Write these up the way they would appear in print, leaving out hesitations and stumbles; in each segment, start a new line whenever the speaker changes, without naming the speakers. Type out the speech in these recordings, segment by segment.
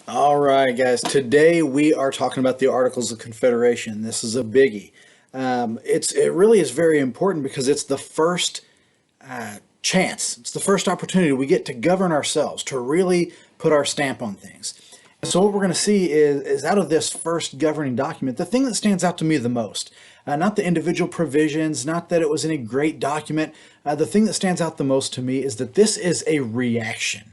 All right, guys. Today we are talking about the Articles of Confederation. This is a biggie. It really is very important because it's the first chance. It's the first opportunity we get to govern ourselves, to really put our stamp on things. And so what we're going to see is out of this first governing document, the thing that stands out to me the most, not the individual provisions, not that it was any great document. The thing that stands out the most to me is that this is a reaction,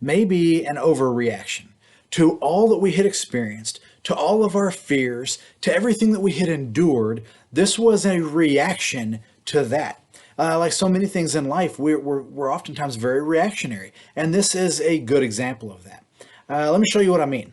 maybe an overreaction to all that we had experienced, to all of our fears, to everything that we had endured. This was a reaction to that. Like so many things in life, we're oftentimes very reactionary, and this is a good example of that. Let me show you what I mean.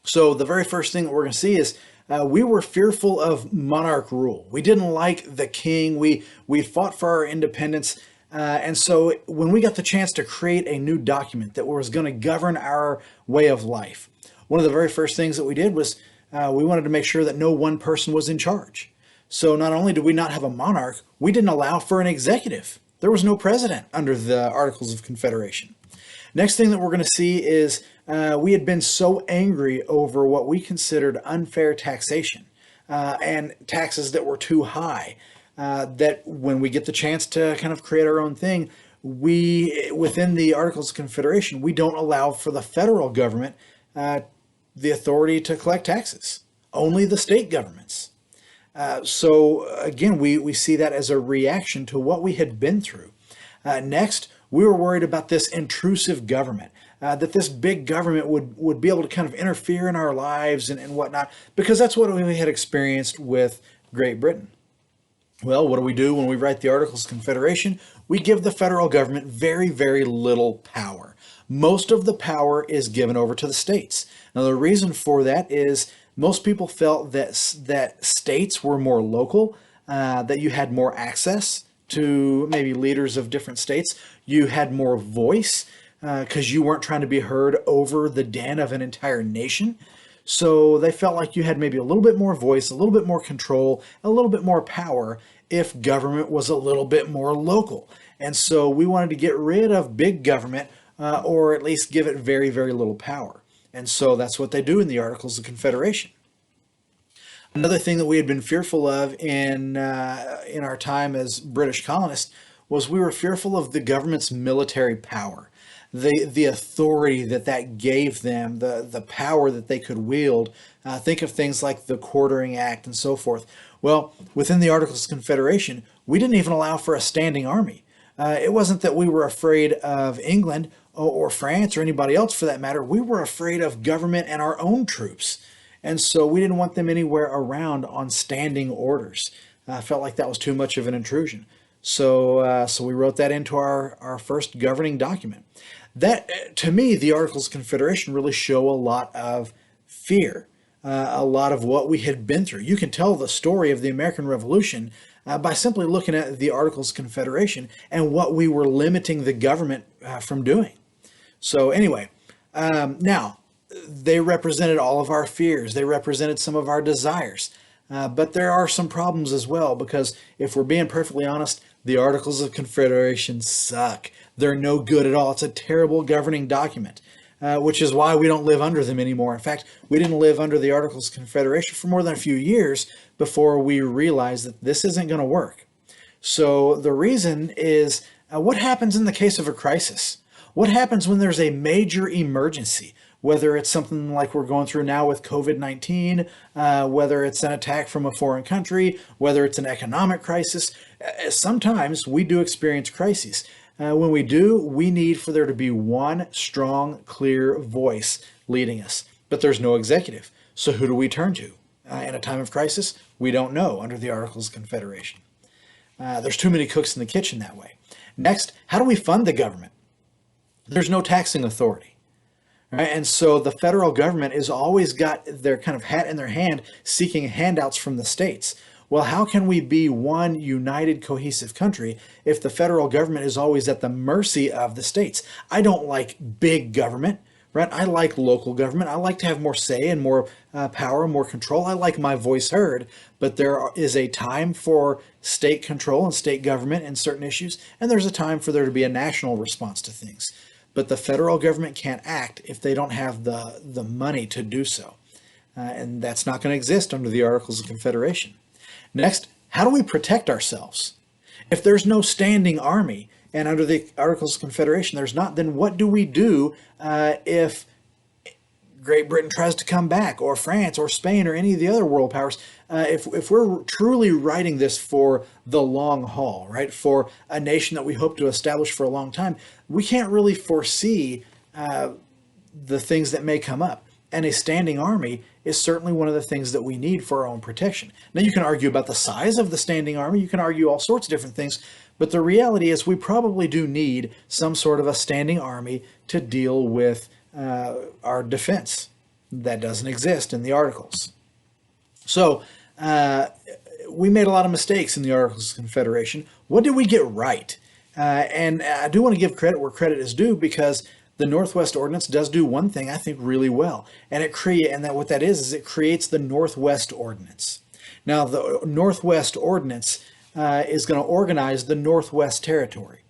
So the very first thing that we're going to see is we were fearful of monarch rule. We didn't like the king. We fought for our independence. And so when we got the chance to create a new document that was going to govern our way of life, one of the very first things that we did was we wanted to make sure that no one person was in charge. So not only did we not have a monarch, we didn't allow for an executive. There was no president under the Articles of Confederation. Next thing that we're going to see is we had been so angry over what we considered unfair taxation and taxes that were too high. That when we get the chance to kind of create our own thing, within the Articles of Confederation, we don't allow for the federal government the authority to collect taxes, only the state governments. So again, we see that as a reaction to what we had been through. Next, we were worried about this intrusive government, that this big government would be able to kind of interfere in our lives and whatnot, because that's what we had experienced with Great Britain. Well, what do we do when we write the Articles of Confederation? We give the federal government very, very little power. Most of the power is given over to the states. Now, the reason for that is most people felt that states were more local, that you had more access to maybe leaders of different states. You had more voice because you weren't trying to be heard over the den of an entire nation. So they felt like you had maybe a little bit more voice, a little bit more control, a little bit more power if government was a little bit more local. And so we wanted to get rid of big government or at least give it very, very little power. And so that's what they do in the Articles of Confederation. Another thing that we had been fearful of in our time as British colonists was we were fearful of the government's military power. The authority that gave them, the power that they could wield. Think of things like the Quartering Act and so forth. Well, within the Articles of Confederation, we didn't even allow for a standing army. It wasn't that we were afraid of England or France or anybody else for that matter. We were afraid of government and our own troops. And so we didn't want them anywhere around on standing orders. I felt like that was too much of an intrusion. So we wrote that into our first governing document. That, to me, the Articles of Confederation really show a lot of fear, a lot of what we had been through. You can tell the story of the American Revolution by simply looking at the Articles of Confederation and what we were limiting the government from doing. So anyway, now, they represented all of our fears. They represented some of our desires. But there are some problems as well, because if we're being perfectly honest, the Articles of Confederation suck. They're no good at all. It's a terrible governing document, which is why we don't live under them anymore. In fact, we didn't live under the Articles of Confederation for more than a few years before we realized that this isn't going to work. So the reason is what happens in the case of a crisis? What happens when there's a major emergency? Whether it's something like we're going through now with COVID-19, whether it's an attack from a foreign country, whether it's an economic crisis, sometimes we do experience crises. When we do, we need for there to be one strong, clear voice leading us. But there's no executive. So who do we turn to? In a time of crisis, we don't know under the Articles of Confederation. There's too many cooks in the kitchen that way. Next, how do we fund the government? There's no taxing authority. Right? And so the federal government has always got their kind of hat in their hand seeking handouts from the states. Well, how can we be one united, cohesive country if the federal government is always at the mercy of the states? I don't like big government, right? I like local government. I like to have more say and more power, more control. I like my voice heard, but there is a time for state control and state government in certain issues, and there's a time for there to be a national response to things. but the federal government can't act if they don't have the money to do so. And that's not going to exist under the Articles of Confederation. Next, how do we protect ourselves? If there's no standing army, and under the Articles of Confederation there's not, then what do we do if Great Britain tries to come back, or France, or Spain, or any of the other world powers? If we're truly writing this for the long haul, right, for a nation that we hope to establish for a long time, we can't really foresee the things that may come up. And a standing army is certainly one of the things that we need for our own protection. Now, you can argue about the size of the standing army, you can argue all sorts of different things, but the reality is we probably do need some sort of a standing army to deal with our defense. That doesn't exist in the Articles. So we made a lot of mistakes in the Articles of Confederation. What did we get right? And I do want to give credit where credit is due, because the Northwest Ordinance does do one thing I think really well, and what that is it creates the Northwest Ordinance. Now, the Northwest Ordinance is going to organize the Northwest Territory.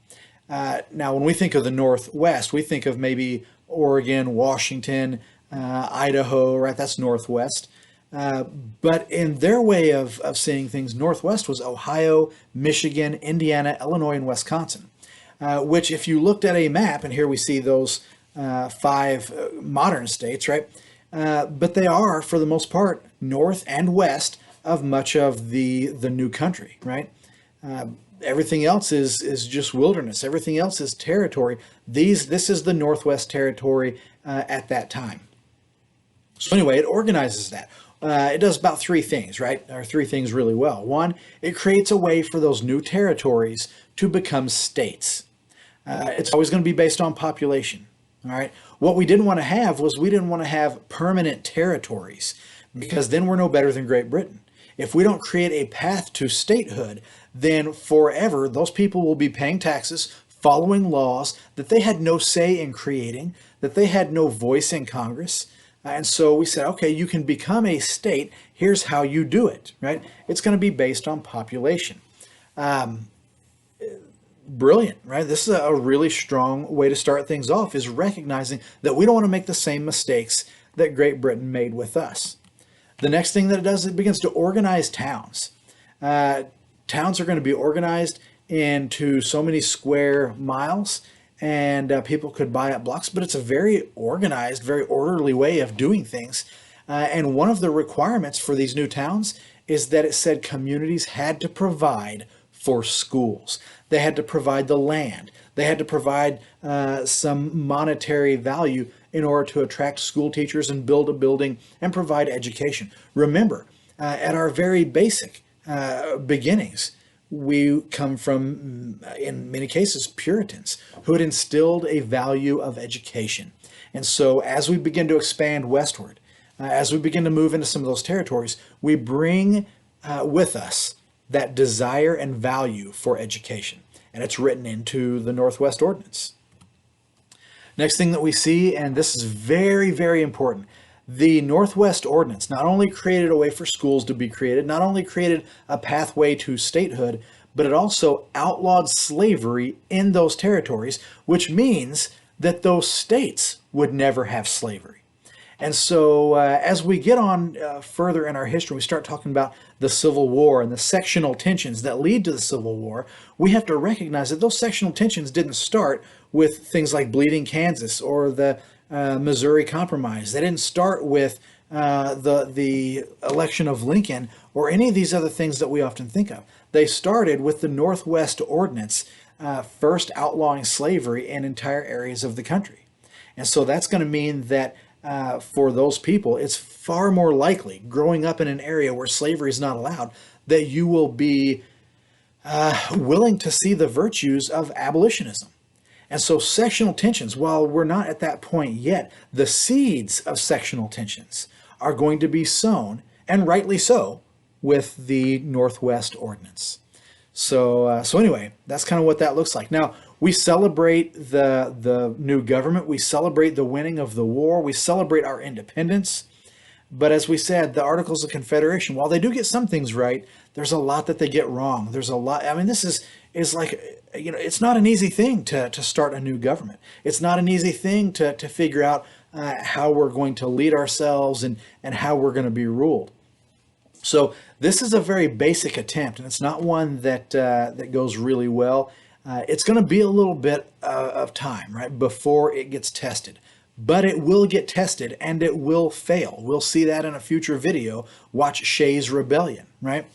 Now, when we think of the Northwest, we think of maybe Oregon, Washington, Idaho, right? That's Northwest. But in their way of seeing things, Northwest was Ohio, Michigan, Indiana, Illinois, and Wisconsin. Which, if you looked at a map, and here we see those 5 modern states, right? But they are, for the most part, north and west of much of the new country, right? Everything else is just wilderness. Everything else is territory. This is the Northwest Territory at that time. So anyway, it organizes that. It does about 3 things, right? Or 3 things really well. One, it creates a way for those new territories to become states. It's always going to be based on population. All right. What we didn't want to have was we didn't want to have permanent territories, because then we're no better than Great Britain. If we don't create a path to statehood, then forever those people will be paying taxes, following laws that they had no say in creating, that they had no voice in Congress. And so we said, okay, you can become a state. Here's how you do it, right? It's going to be based on population. Brilliant, right? This is a really strong way to start things off, is recognizing that we don't want to make the same mistakes that Great Britain made with us. The next thing that it does, it begins to organize towns. Towns are going to be organized into so many square miles, and people could buy up blocks, but it's a very organized, very orderly way of doing things. And one of the requirements for these new towns is that it said communities had to provide for schools. They had to provide the land. They had to provide some monetary value in order to attract school teachers and build a building and provide education. Remember, at our very basic beginnings, we come from, in many cases, Puritans who had instilled a value of education. And so as we begin to expand westward, as we begin to move into some of those territories, we bring with us that desire and value for education. And it's written into the Northwest Ordinance. Next thing that we see, and this is very, very important, the Northwest Ordinance not only created a way for schools to be created, not only created a pathway to statehood, but it also outlawed slavery in those territories, which means that those states would never have slavery. And so as we get on further in our history, we start talking about the Civil War and the sectional tensions that lead to the Civil War, we have to recognize that those sectional tensions didn't start with things like Bleeding Kansas or the Missouri Compromise. They didn't start with the election of Lincoln or any of these other things that we often think of. They started with the Northwest Ordinance, first outlawing slavery in entire areas of the country. And so that's going to mean that for those people, it's far more likely, growing up in an area where slavery is not allowed, that you will be willing to see the virtues of abolitionism. And so sectional tensions, while we're not at that point yet, the seeds of sectional tensions are going to be sown, and rightly so, with the Northwest Ordinance. So anyway, that's kind of what that looks like. Now, we celebrate the new government. We celebrate the winning of the war. We celebrate our independence. But as we said, the Articles of Confederation, while they do get some things right, there's a lot that they get wrong. There's a lot. I mean, this is, is like, it's not an easy thing to start a new government. It's not an easy thing to figure out how we're going to lead ourselves and how we're going to be ruled. So this is a very basic attempt, and it's not one that goes really well. It's going to be a little bit of time, right, before it gets tested. But it will get tested, and it will fail. We'll see that in a future video. Watch Shays' Rebellion, right?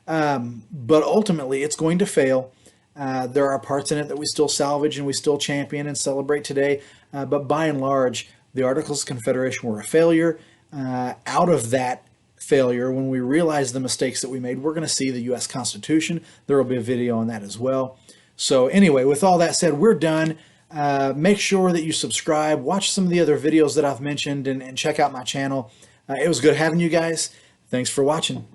But ultimately, it's going to fail. There are parts in it that we still salvage and we still champion and celebrate today. But by and large, the Articles of Confederation were a failure. Out of that failure, when we realize the mistakes that we made, we're going to see the U.S. Constitution. There will be a video on that as well. So anyway, with all that said, we're done. Make sure that you subscribe, watch some of the other videos that I've mentioned, and check out my channel. It was good having you guys. Thanks for watching.